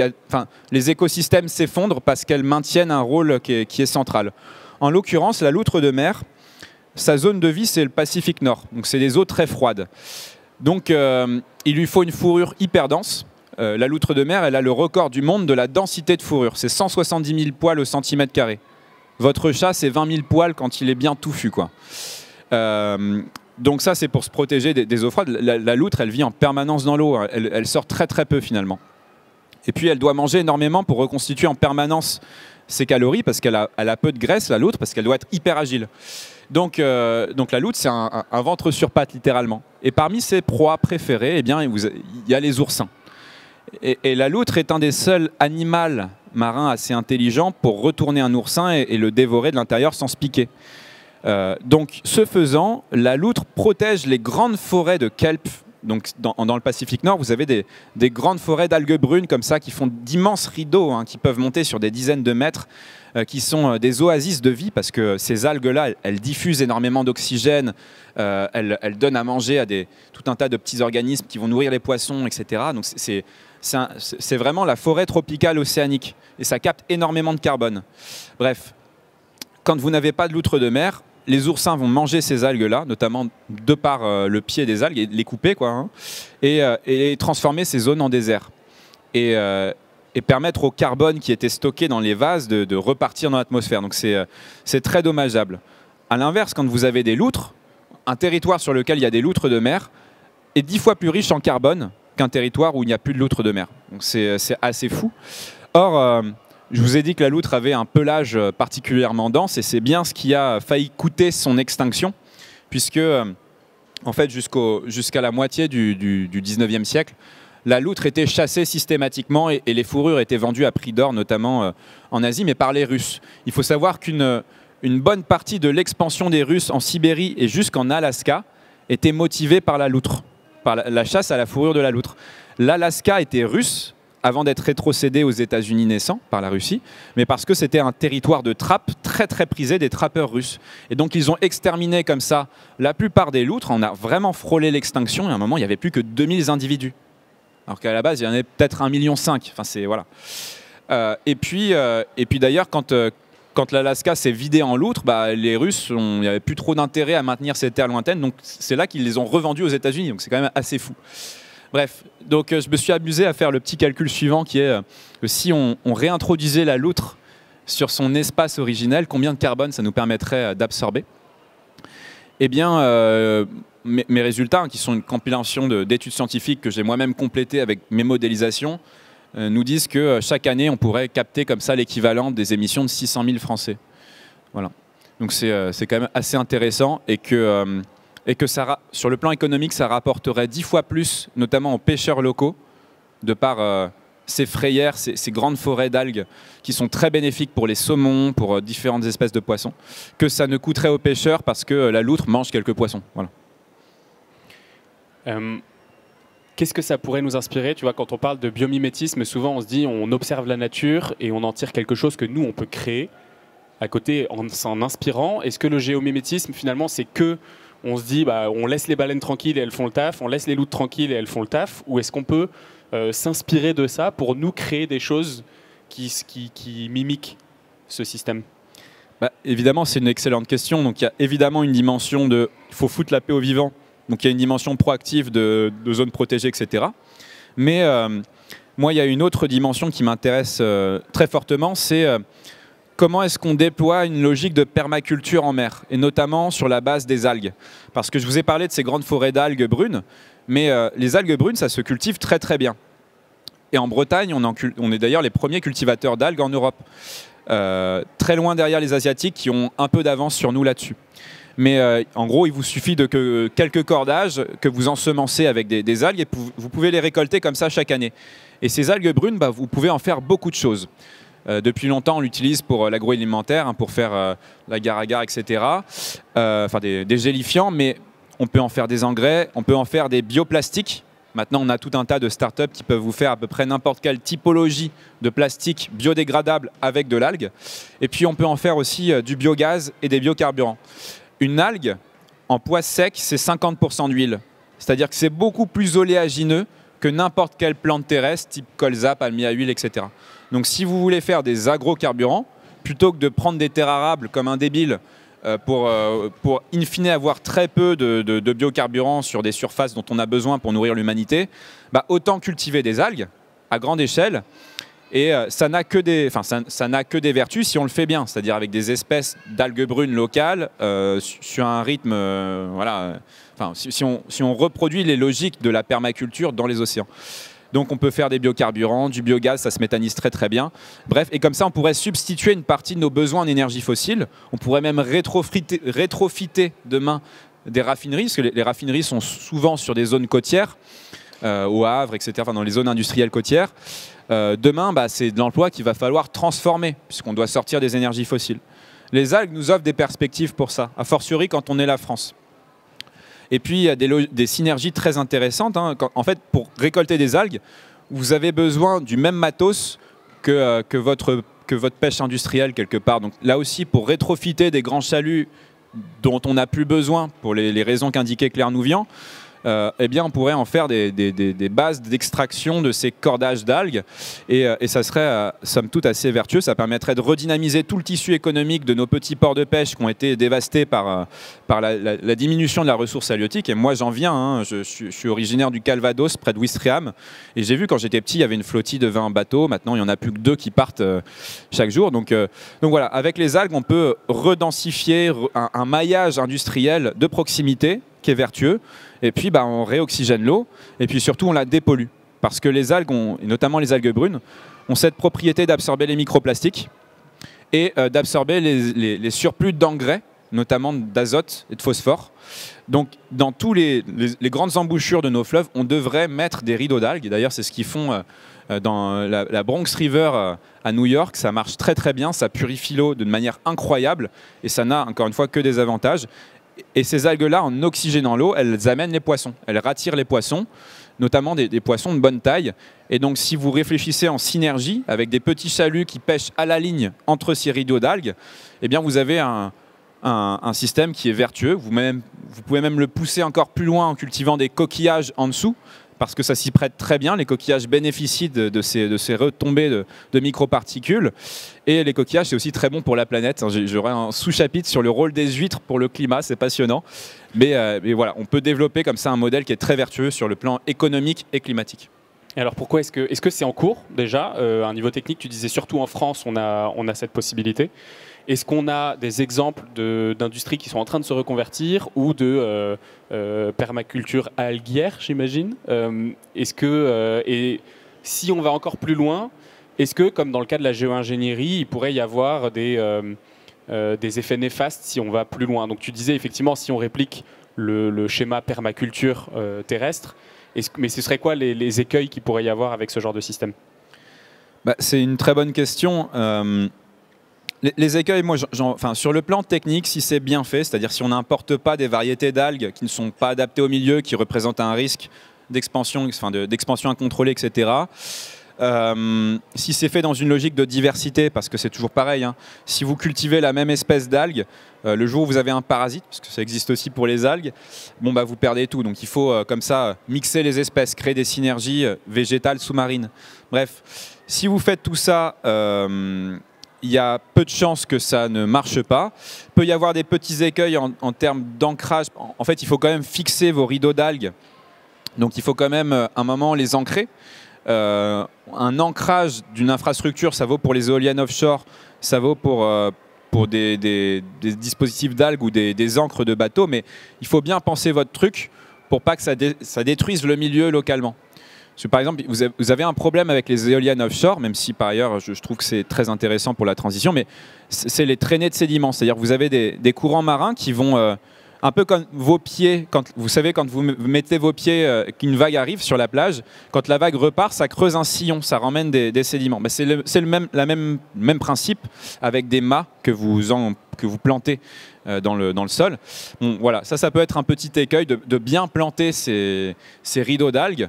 les écosystèmes s'effondrent parce qu'elles maintiennent un rôle qui est central. En l'occurrence, la loutre de mer, sa zone de vie, c'est le Pacifique Nord. Donc c'est des eaux très froides. Donc il lui faut une fourrure hyper dense. La loutre de mer, elle a le record du monde de la densité de fourrure. C'est 170 000 poils au centimètre carré. Votre chat, c'est 20 000 poils quand il est bien touffu, quoi. Donc ça, c'est pour se protéger des eaux froides. La loutre, elle vit en permanence dans l'eau. Elle sort très très peu finalement. Et puis elle doit manger énormément pour reconstituer en permanence ses calories, parce qu'elle a peu de graisse, la loutre, parce qu'elle doit être hyper agile. Donc la loutre, c'est un ventre sur pattes, littéralement. Et parmi ses proies préférées, il y a les oursins. Et la loutre est un des seuls animaux marins assez intelligents pour retourner un oursin et le dévorer de l'intérieur sans se piquer. Donc, ce faisant, la loutre protège les grandes forêts de kelp. Donc, dans le Pacifique Nord, vous avez des grandes forêts d'algues brunes comme ça qui font d'immenses rideaux, qui peuvent monter sur des dizaines de mètres, qui sont des oasis de vie, parce que ces algues-là, elles diffusent énormément d'oxygène, elles donnent à manger à tout un tas de petits organismes qui vont nourrir les poissons, etc. Donc, c'est vraiment la forêt tropicale océanique, et ça capte énormément de carbone. Bref, quand vous n'avez pas de loutre de mer, les oursins vont manger ces algues-là, notamment de par le pied des algues, et les couper, et transformer ces zones en désert. Et permettre au carbone qui était stocké dans les vases de repartir dans l'atmosphère. Donc c'est très dommageable. A l'inverse, quand vous avez des loutres, un territoire sur lequel il y a des loutres de mer est 10 fois plus riche en carbone qu'un territoire où il n'y a plus de loutres de mer. Donc c'est assez fou. Or, je vous ai dit que la loutre avait un pelage particulièrement dense, et c'est bien ce qui a failli coûter son extinction, puisque en fait, jusqu'à la moitié du 19e siècle, la loutre était chassée systématiquement, et les fourrures étaient vendues à prix d'or, notamment en Asie, mais par les Russes. Il faut savoir qu'une bonne partie de l'expansion des Russes en Sibérie et jusqu'en Alaska était motivée par la loutre, par la chasse à la fourrure de la loutre. L'Alaska était russe avant d'être rétrocédé aux États-Unis naissants par la Russie, mais parce que c'était un territoire de trappe très très prisé des trappeurs russes. Et donc ils ont exterminé comme ça la plupart des loutres. On a vraiment frôlé l'extinction, et à un moment il n'y avait plus que 2000 individus. Alors qu'à la base il y en avait peut-être 1,5 million. Enfin, voilà. Et puis d'ailleurs, quand l'Alaska s'est vidé en loutres, les Russes, il n'y avait plus trop d'intérêt à maintenir ces terres lointaines, donc c'est là qu'ils les ont revendues aux États-Unis. Donc c'est quand même assez fou. Bref, donc je me suis amusé à faire le petit calcul suivant, qui est que si on réintroduisait la loutre sur son espace originel, combien de carbone ça nous permettrait d'absorber? Eh bien, mes résultats, qui sont une compilation d'études scientifiques que j'ai moi-même complétées avec mes modélisations, nous disent que chaque année, on pourrait capter comme ça l'équivalent des émissions de 600 000 Français. Voilà. Donc c'est quand même assez intéressant, et que sur le plan économique, ça rapporterait 10 fois plus, notamment aux pêcheurs locaux, de par ces frayères, ces grandes forêts d'algues qui sont très bénéfiques pour les saumons, pour différentes espèces de poissons, que ça ne coûterait aux pêcheurs, parce que la loutre mange quelques poissons. Voilà. Qu'est-ce que ça pourrait nous inspirer? Tu vois, quand on parle de biomimétisme, souvent on se dit on observe la nature et on en tire quelque chose que nous, on peut créer à côté en s'en inspirant. Est-ce que le géomimétisme, finalement, c'est que on se dit bah, on laisse les baleines tranquilles et elles font le taf, on laisse les loutres tranquilles et elles font le taf, ou est-ce qu'on peut s'inspirer de ça pour nous créer des choses qui mimiquent ce système? Bah, évidemment, c'est une excellente question. Donc, il y a évidemment une dimension de il faut foutre la paix aux vivants. Donc, il y a une dimension proactive de zones protégées, etc. Mais moi, il y a une autre dimension qui m'intéresse très fortement, c'est comment est-ce qu'on déploie une logique de permaculture en mer, et notamment sur la base des algues. Parce que je vous ai parlé de ces grandes forêts d'algues brunes, mais les algues brunes, ça se cultive très très bien. Et en Bretagne, on est d'ailleurs les premiers cultivateurs d'algues en Europe. Très loin derrière les Asiatiques qui ont un peu d'avance sur nous là-dessus. Mais en gros, il vous suffit de quelques cordages que vous ensemencez avec des algues et vous pouvez les récolter comme ça chaque année. Et ces algues brunes, bah, vous pouvez en faire beaucoup de choses. Depuis longtemps, on l'utilise pour l'agroalimentaire, hein, pour faire l'agar-agar, etc. Enfin, des gélifiants, mais on peut en faire des engrais, on peut en faire des bioplastiques. Maintenant, on a tout un tas de startups qui peuvent vous faire à peu près n'importe quelle typologie de plastique biodégradable avec de l'algue. Et puis, on peut en faire aussi du biogaz et des biocarburants. Une algue, en poids sec, c'est 50% d'huile. C'est-à-dire que c'est beaucoup plus oléagineux que n'importe quelle plante terrestre, type colza, palmier à huile, etc. Donc, si vous voulez faire des agrocarburants, plutôt que de prendre des terres arables comme un débile, pour in fine avoir très peu de biocarburants sur des surfaces dont on a besoin pour nourrir l'humanité, bah, autant cultiver des algues à grande échelle. Et ça n'a que des vertus si on le fait bien, c'est-à-dire avec des espèces d'algues brunes locales sur un rythme, voilà. Enfin, si on reproduit les logiques de la permaculture dans les océans. Donc on peut faire des biocarburants, du biogaz, ça se méthanise très très bien. Bref, et comme ça on pourrait substituer une partie de nos besoins en énergie fossile. On pourrait même rétrofiter demain des raffineries, parce que les raffineries sont souvent sur des zones côtières, au Havre, etc., enfin, dans les zones industrielles côtières. Demain, bah, c'est de l'emploi qu'il va falloir transformer, puisqu'on doit sortir des énergies fossiles. Les algues nous offrent des perspectives pour ça, a fortiori quand on est la France. Et puis, il y a des synergies très intéressantes. Hein. En fait, pour récolter des algues, vous avez besoin du même matos que votre pêche industrielle, quelque part. Donc là aussi, pour rétrofiter des grands chaluts dont on n'a plus besoin, pour les raisons qu'indiquait Claire Nouvian, eh bien, on pourrait en faire des bases d'extraction de ces cordages d'algues et ça serait, somme toute, assez vertueux. Ça permettrait de redynamiser tout le tissu économique de nos petits ports de pêche qui ont été dévastés par la diminution de la ressource halieutique. Et moi, j'en viens. Hein, je suis originaire du Calvados, près de Ouistreham. Et j'ai vu, quand j'étais petit, il y avait une flottille de 20 bateaux. Maintenant, il n'y en a plus que 2 qui partent chaque jour. Donc voilà, avec les algues, on peut redensifier un maillage industriel de proximité qui est vertueux. Et puis, bah, on réoxygène l'eau, et puis surtout, on la dépollue. Parce que les algues, et notamment les algues brunes, ont cette propriété d'absorber les microplastiques et d'absorber les surplus d'engrais, notamment d'azote et de phosphore. Donc, dans tous les grandes embouchures de nos fleuves, on devrait mettre des rideaux d'algues. D'ailleurs, c'est ce qu'ils font dans la Bronx River à New York. Ça marche très très bien, ça purifie l'eau de manière incroyable, et ça n'a, encore une fois, que des avantages. Et ces algues-là, en oxygénant l'eau, elles amènent les poissons. Elles rattirent les poissons, notamment des poissons de bonne taille. Et donc, si vous réfléchissez en synergie avec des petits chaluts qui pêchent à la ligne entre ces rideaux d'algues, eh bien, vous avez un système qui est vertueux. Vous pouvez même le pousser encore plus loin en cultivant des coquillages en dessous, parce que ça s'y prête très bien. Les coquillages bénéficient de ces retombées de microparticules. Et les coquillages, c'est aussi très bon pour la planète. J'aurai un sous-chapitre sur le rôle des huîtres pour le climat, c'est passionnant. Mais voilà, on peut développer comme ça un modèle qui est très vertueux sur le plan économique et climatique. Et alors pourquoi est-ce que c'est en cours déjà à un niveau technique? Tu disais surtout en France, on a cette possibilité. Est-ce qu'on a des exemples d'industries qui sont en train de se reconvertir ou de permaculture alguière, j'imagine? Et si on va encore plus loin, est-ce que, comme dans le cas de la géo-ingénierie, il pourrait y avoir des effets néfastes si on va plus loin? Donc tu disais effectivement, si on réplique le schéma permaculture terrestre, mais ce serait quoi les écueils qu'il pourrait y avoir avec ce genre de système? Bah, c'est une très bonne question. Les écueils, moi, sur le plan technique, si c'est bien fait, c'est-à-dire si on n'importe pas des variétés d'algues qui ne sont pas adaptées au milieu, qui représentent un risque d'expansion incontrôlée, etc., Si c'est fait dans une logique de diversité, parce que c'est toujours pareil, hein, si vous cultivez la même espèce d'algues, le jour où vous avez un parasite, parce que ça existe aussi pour les algues, bon, bah, vous perdez tout. Donc il faut comme ça mixer les espèces, créer des synergies végétales sous-marines. Bref, si vous faites tout ça, il y a peu de chances que ça ne marche pas. Il peut y avoir des petits écueils en termes d'ancrage. En fait, il faut quand même fixer vos rideaux d'algues. Donc il faut quand même un moment les ancrer. Un ancrage d'une infrastructure, ça vaut pour les éoliennes offshore, ça vaut pour des dispositifs d'algues ou des ancres de bateaux, mais il faut bien penser votre truc pour pas que ça détruise le milieu localement. Parce que, par exemple, vous avez un problème avec les éoliennes offshore, même si par ailleurs je trouve que c'est très intéressant pour la transition, mais c'est les traînées de sédiments. C'est-à-dire que vous avez des courants marins qui vont un peu comme vos pieds, vous savez, quand vous mettez vos pieds, qu'une vague arrive sur la plage, quand la vague repart, ça creuse un sillon, ça ramène des sédiments. Mais c'est le même principe avec des mâts que vous plantez dans le sol. Bon, voilà, ça peut être un petit écueil de bien planter ces rideaux d'algues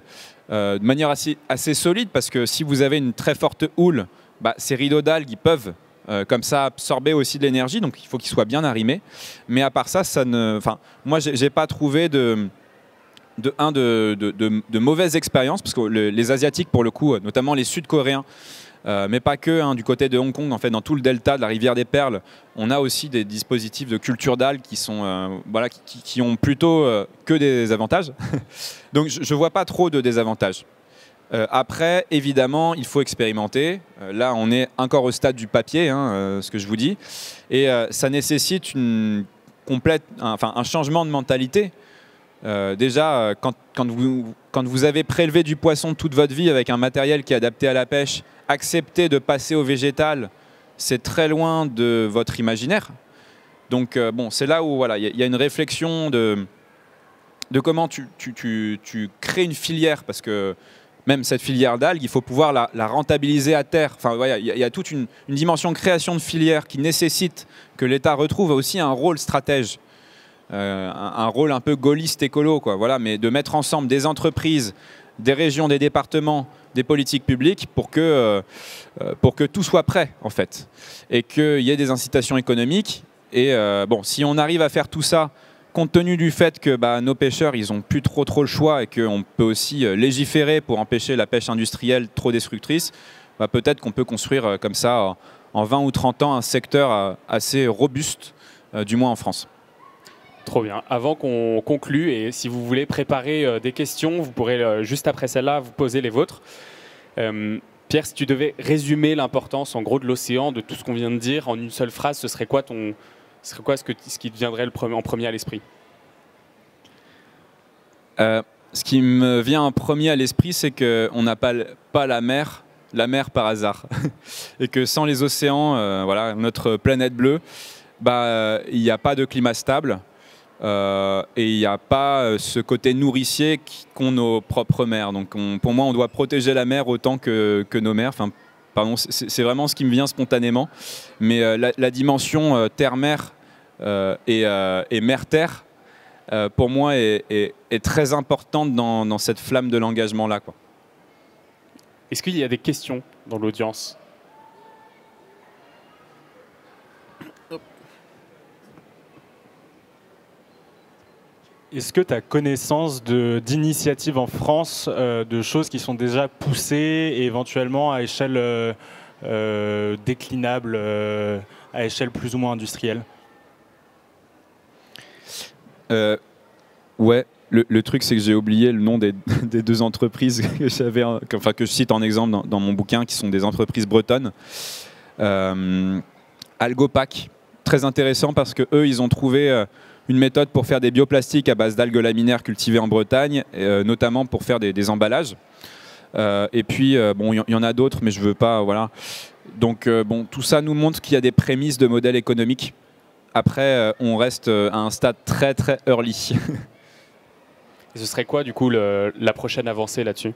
de manière assez solide, parce que si vous avez une très forte houle, bah, ces rideaux d'algues ils peuvent comme ça absorber aussi de l'énergie, donc il faut qu'ils soient bien arrimés. Mais à part ça, moi j'ai pas trouvé de mauvaises expériences, parce que les Asiatiques, pour le coup, notamment les Sud-Coréens, mais pas que, hein, du côté de Hong Kong, en fait, dans tout le delta de la rivière des Perles, on a aussi des dispositifs de culture d'algues qui sont, voilà, qui ont plutôt que des avantages. Donc je ne vois pas trop de désavantages. Après, évidemment, il faut expérimenter. Là, on est encore au stade du papier, hein, ce que je vous dis. Et ça nécessite un changement de mentalité. Déjà, quand vous avez prélevé du poisson toute votre vie avec un matériel qui est adapté à la pêche, accepter de passer au végétal, c'est très loin de votre imaginaire. Donc, bon, c'est là où voilà, y a une réflexion de comment tu crées une filière, parce que même cette filière d'algues, il faut pouvoir la rentabiliser à terre. Enfin, voilà, il y a toute une dimension de création de filière qui nécessite que l'État retrouve aussi un rôle stratège, un rôle un peu gaulliste écolo, quoi. Voilà, mais de mettre ensemble des entreprises, des régions, des départements, des politiques publiques pour que tout soit prêt, en fait, et qu'il y ait des incitations économiques. Et bon, si on arrive à faire tout ça, compte tenu du fait que nos pêcheurs, ils n'ont plus trop le choix, et qu'on peut aussi légiférer pour empêcher la pêche industrielle trop destructrice, peut-être qu'on peut construire comme ça, en 20 ou 30 ans, un secteur assez robuste, du moins en France. Trop bien. Avant qu'on conclue, et si vous voulez préparer des questions, vous pourrez, juste après celle-là, vous poser les vôtres. Pierre, si tu devais résumer l'importance en gros de l'océan, de tout ce qu'on vient de dire, en une seule phrase, ce serait quoi ce qui te viendrait en premier à l'esprit? Ce qui me vient en premier à l'esprit, c'est qu'on n'a pas la mer par hasard. Et que sans les océans, voilà, notre planète bleue, il n'y a pas de climat stable. Et il n'y a pas ce côté nourricier qu'ont nos propres mers. Donc pour moi, on doit protéger la mer autant que nos mers. Enfin, pardon, c'est vraiment ce qui me vient spontanément. Mais la dimension terre-mer et mer-terre, pour moi, est très importante dans cette flamme de l'engagement-là, quoi. Est-ce qu'il y a des questions dans l'audience ? Est-ce que tu as connaissance d'initiatives en France, de choses qui sont déjà poussées et éventuellement à échelle déclinable, à échelle plus ou moins industrielle ? Ouais, le truc, c'est que j'ai oublié le nom des deux entreprises que je cite en exemple dans mon bouquin, qui sont des entreprises bretonnes. Algopac, très intéressant, parce que eux, ils ont trouvé une méthode pour faire des bioplastiques à base d'algues laminaires cultivées en Bretagne, notamment pour faire des emballages. Et puis, bon, il y en a d'autres, mais je veux pas, voilà. Donc, bon, tout ça nous montre qu'il y a des prémices de modèles économiques. Après, on reste à un stade très, très early. Et ce serait quoi, du coup, la prochaine avancée là-dessus ?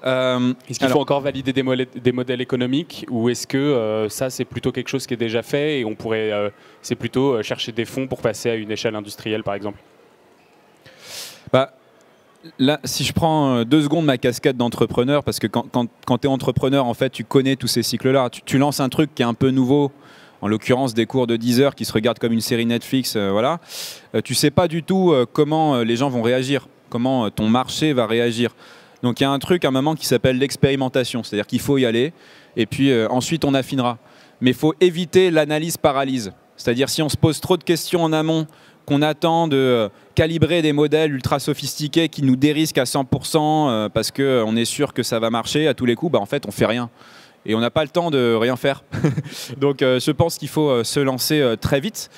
Est-ce qu'il faut encore valider des modèles économiques, ou est-ce que ça, c'est plutôt quelque chose qui est déjà fait et on pourrait, c'est plutôt chercher des fonds pour passer à une échelle industrielle, par exemple ? Là, si je prends 2 secondes ma casquette d'entrepreneur, parce que quand tu es entrepreneur, en fait, tu connais tous ces cycles-là. Tu lances un truc qui est un peu nouveau, en l'occurrence des cours de 10 heures qui se regardent comme une série Netflix, voilà. Tu sais pas du tout comment les gens vont réagir, comment ton marché va réagir. Donc il y a un truc à un moment qui s'appelle l'expérimentation, c'est-à-dire qu'il faut y aller, et puis ensuite on affinera. Mais il faut éviter l'analyse paralyse. C'est-à-dire si on se pose trop de questions en amont, qu'on attend de calibrer des modèles ultra sophistiqués qui nous dérisquent à 100% parce qu'on est sûr que ça va marcher à tous les coups, bah en fait on fait rien. Et on n'a pas le temps de rien faire. Donc je pense qu'il faut se lancer très vite,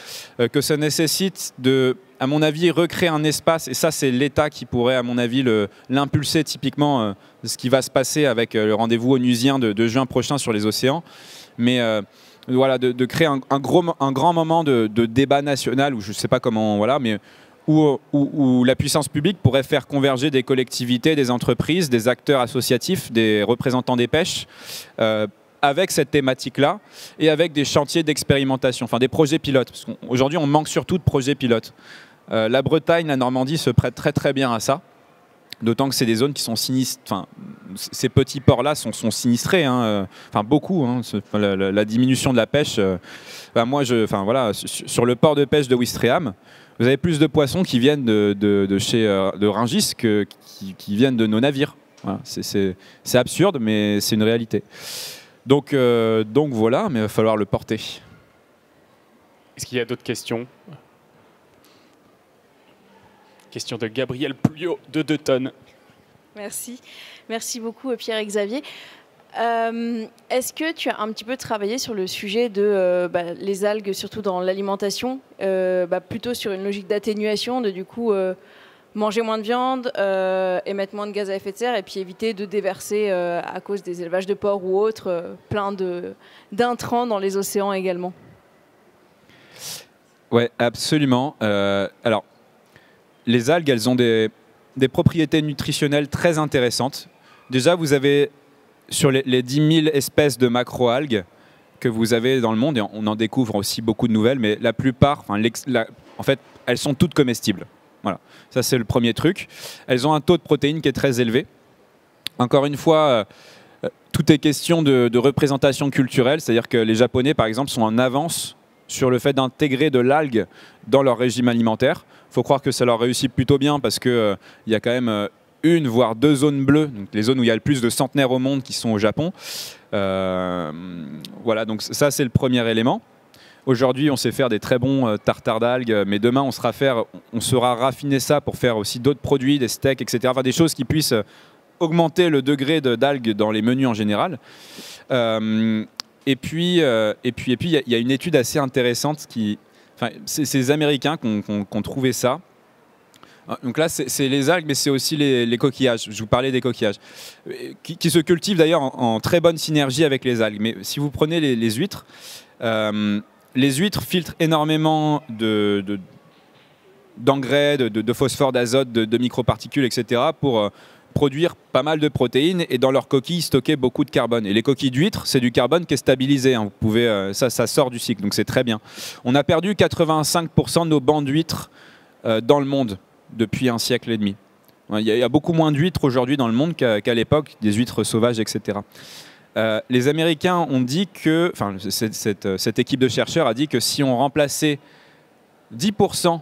que ça nécessite de, à mon avis, recréer un espace, et ça c'est l'État qui pourrait, à mon avis, l'impulser typiquement de ce qui va se passer avec le rendez-vous onusien de juin prochain sur les océans. Mais voilà, de créer un grand moment de débat national, où je ne sais pas comment, voilà, mais où la puissance publique pourrait faire converger des collectivités, des entreprises, des acteurs associatifs, des représentants des pêches, avec cette thématique-là, et avec des chantiers d'expérimentation, enfin des projets pilotes. Parce qu'aujourd'hui, on manque surtout de projets pilotes. La Bretagne, la Normandie se prêtent très très bien à ça. D'autant que c'est des zones qui sont sinistres. Enfin, ces petits ports-là sont sinistrés. Hein, enfin, beaucoup. Hein, la diminution de la pêche. Moi, voilà, sur le port de pêche de Ouistreham, vous avez plus de poissons qui viennent de Rungis qui viennent de nos navires. Voilà, c'est absurde, mais c'est une réalité. Donc voilà, mais il va falloir le porter. Est-ce qu'il y a d'autres questions? Question de Gabriel Pouliot de 2 tonnes. Merci. Merci beaucoup Pierre et Xavier. Est-ce que tu as un petit peu travaillé sur le sujet de les algues, surtout dans l'alimentation, plutôt sur une logique d'atténuation, de du coup manger moins de viande, émettre moins de gaz à effet de serre et puis éviter de déverser à cause des élevages de porcs ou autres plein d'intrants dans les océans également? Ouais, absolument. Alors, les algues, elles ont des propriétés nutritionnelles très intéressantes. Déjà, vous avez sur les 10 000 espèces de macroalgues que vous avez dans le monde, et on en découvre aussi beaucoup de nouvelles, mais la plupart, en fait, elles sont toutes comestibles. Voilà, ça c'est le premier truc. Elles ont un taux de protéines qui est très élevé. Encore une fois, tout est question de représentation culturelle, c'est-à-dire que les Japonais, par exemple, sont en avance sur le fait d'intégrer de l'algue dans leur régime alimentaire. Il faut croire que ça leur réussit plutôt bien parce qu'il y a quand même 1 voire 2 zones bleues, donc les zones où il y a le plus de centenaires au monde qui sont au Japon. Voilà, donc ça c'est le premier élément. Aujourd'hui, on sait faire des très bons tartares d'algues, mais demain on saura raffiner ça pour faire aussi d'autres produits, des steaks, etc. Enfin, des choses qui puissent augmenter le degré d'algues dans les menus en général. Et puis, il y a une étude assez intéressante c'est les Américains qui ont trouvé ça. Donc là, c'est les algues, mais c'est aussi les coquillages. Je vous parlais des coquillages, qui se cultivent d'ailleurs en très bonne synergie avec les algues. Mais si vous prenez les huîtres, les huîtres filtrent énormément d'engrais, de phosphore, d'azote, de microparticules, etc. pour produire pas mal de protéines et dans leurs coquilles stocker beaucoup de carbone. Et les coquilles d'huîtres, c'est du carbone qui est stabilisé. Hein. Vous pouvez, ça sort du cycle, donc c'est très bien. On a perdu 85% de nos bancs d'huîtres dans le monde depuis 1 siècle et demi. Il y a beaucoup moins d'huîtres aujourd'hui dans le monde qu'à l'époque, des huîtres sauvages, etc. Les Américains ont dit que, enfin, cette équipe de chercheurs a dit que si on remplaçait 10%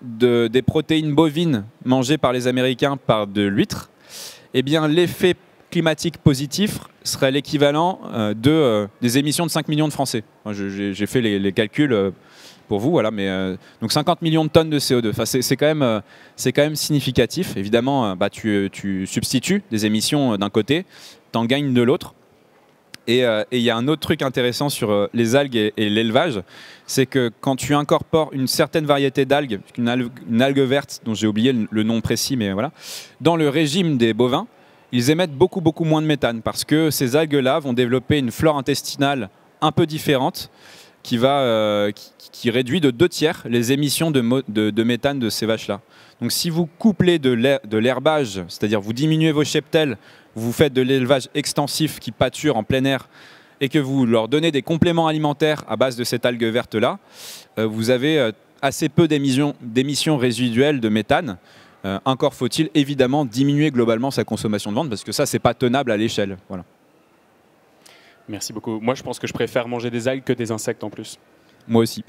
des protéines bovines mangées par les Américains par de l'huître, eh bien l'effet climatique positif serait l'équivalent des émissions de 5 millions de Français. J'ai fait les calculs pour vous, voilà, mais donc 50 millions de tonnes de CO2. Enfin, c'est quand même significatif. Évidemment, tu substitues des émissions d'un côté, tu en gagnes de l'autre. Et il y a un autre truc intéressant sur les algues et l'élevage, c'est que quand tu incorpores une certaine variété d'algues, une algue verte, dont j'ai oublié le nom précis, mais voilà, dans le régime des bovins, ils émettent beaucoup moins de méthane parce que ces algues-là vont développer une flore intestinale un peu différente qui réduit de 2/3 les émissions de méthane de ces vaches-là. Donc si vous couplez de l'herbage, c'est-à-dire vous diminuez vos cheptels, vous faites de l'élevage extensif qui pâture en plein air et que vous leur donnez des compléments alimentaires à base de cette algue verte-là, vous avez assez peu d'émissions résiduelles de méthane. Encore faut-il évidemment diminuer globalement sa consommation de viande parce que ça, c'est pas tenable à l'échelle. Voilà. Merci beaucoup. Moi, je pense que je préfère manger des algues que des insectes en plus. Moi aussi.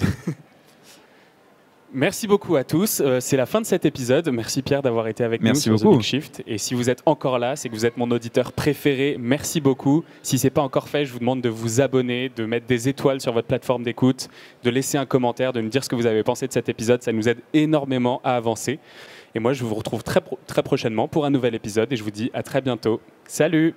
Merci beaucoup à tous. C'est la fin de cet épisode. Merci Pierre d'avoir été avec nous sur The Big Shift. Et si vous êtes encore là, c'est que vous êtes mon auditeur préféré. Merci beaucoup. Si ce n'est pas encore fait, je vous demande de vous abonner, de mettre des étoiles sur votre plateforme d'écoute, de laisser un commentaire, de nous dire ce que vous avez pensé de cet épisode. Ça nous aide énormément à avancer. Et moi, je vous retrouve très prochainement pour un nouvel épisode. Et je vous dis à très bientôt. Salut!